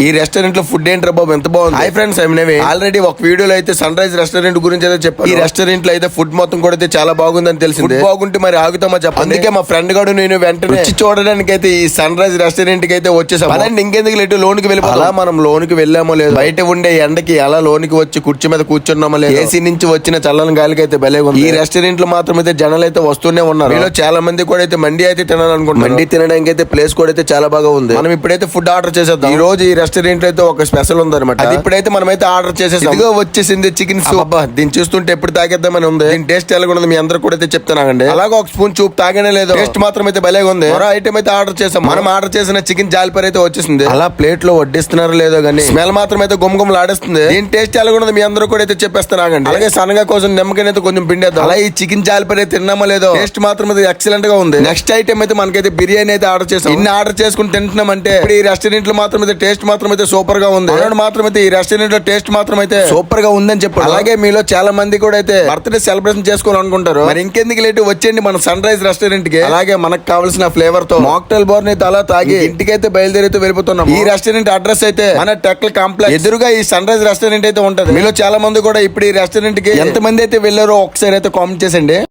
ఈ రెస్టారెంట్ లో ఫుడ్ ఏంట్రా బాబు ఎంత బాగుంది. హై ఫ్రెండ్స్, ఆల్రెడీ ఒక వీడియోలో అయితే సన్ రైజ్ రెస్టారెంట్ గురించి అయితే చెప్పాను. ఈ రెస్టారెంట్ లో అయితే ఫుడ్ మొత్తం కూడా అయితే చాలా బాగుందని తెలిసింది. బాగుంటే మరి ఆగుతామా చెప్పండి. అందుకే మా ఫ్రెండ్ గారు నేను వెంటనే వచ్చి చూడడానికి అయితే ఈ సన్ రైజ్ రెస్టారెంట్ కి అయితే వచ్చేసాం. అదండి ఇంకెందుకు లేటు లోనికి వెళ్ళి అలా మనం లోనికి వెళ్ళామో లేదు, బయట ఉండే ఎండకి అలా లోనికి వచ్చి కుర్చీ మీద కూర్చున్నామో లేదు, ఏసీ నుంచి వచ్చిన చల్లని గాలికి అయితే భలే ఉంది. ఈ రెస్టారెంట్ లో మాత్రం అయితే జనాలు అయితే వస్తూనే ఉన్నారు. మీలో చాలా మంది కూడా అయితే మండి అయితే తినాలనుకుంటున్నారు. మండి తినడానికి అయితే ప్లేస్ కూడా అయితే చాలా బాగా ఉంది. మనం ఇప్పుడైతే ఫుడ్ ఆర్డర్ చేసేద్దాం. ఈ రోజు ఈ రెస్టారెంట్ అయితే ఒక స్పెషల్ ఉంది అనమాట. అది ఇప్పుడైతే మనం అయితే ఆర్డర్ చేసేసాం. ఇదిగో వచ్చేసింది చికెన్ సూప్. దీన్ని చూస్తుంటే ఎప్పుడు తాగేద్దామని ఉంది. దీని టేస్ట్ ఎలా ఉంది మీ అందరూ కూడా అయితే చెప్తానండి. అలాగే ఒక స్పూన్ సూప్ తాగానే లేదు, టేస్ట్ మాత్రం అయితే భలేగా ఉంది. మరో ఐటమ్ అయితే ఆర్డర్ చేసాం. మనం ఆర్డర్ చేసిన చికెన్ జాలిపర్ అయితే వచ్చేసింది. అలా ప్లేట్ లో వడ్డిస్తున్నారో లేదో గానీ స్మెల్ మాత్రం అయితే గుమ్మగుమ్మలు ఆడేస్తుంది. దీని టేస్ట్ ఎలా ఉంది మీ అందరూ కూడా అయితే చెప్పేస్తానండి. అలాగే సన్నగా కోసం నిమ్మకాయ అయితే కొంచెం పిండేద్దాం. అలా ఈ చికెన్ జాలిపర్ అయితే తిన్నామో లేదో టేస్ట్ మాత్రం అయితే ఎక్సలెంట్ గా ఉంది. నెక్స్ట్ ఐటమ్ అయితే మనకైతే బిర్యానీ అయితే ఆర్డర్ చేసాం. ఇన్ని ఆర్డర్ చేసుకుని తింటున్నాం అంటే ఈ రెస్టారెంట్ లో మాత్రం అయితే టేస్ట్ మాత్రం అయితే సూపర్ గా ఉంది. మాత్రం అయితే ఈ రెస్టారెంట్ లో టేస్ట్ మాత్రం అయితే సూపర్ గా ఉందని చెప్పారు. అలాగే మీలో చాలా మంది కూడా అయితే బర్త్డే సెలబ్రేషన్ చేసుకోవాలనుకుంటారు. మరి ఇంకెందుకు లేటు వచ్చేయండి మన సన్ రైజ్ రెస్టారెంట్ కి. అలాగే మనకు కావాల్సిన ఫ్లేవర్ తో మాక్టైల్ బార్ అయితే అలా తాగి ఇంటికైతే బయలుదేరితే వెళ్ళిపోతున్నాం. ఈ రెస్టారెంట్ అడ్రస్ అయితే మన టెక్ల కాంప్లెక్స్ ఎదురుగా ఈ సన్ రైజ్ రెస్టారెంట్ అయితే ఉంటది. మీలో చాలా మంది కూడా ఇప్పుడు ఈ రెస్టారెంట్ కి ఎంత మంది అయితే వెళ్ళారో ఒకసారి అయితే కామెంట్ చేసండి.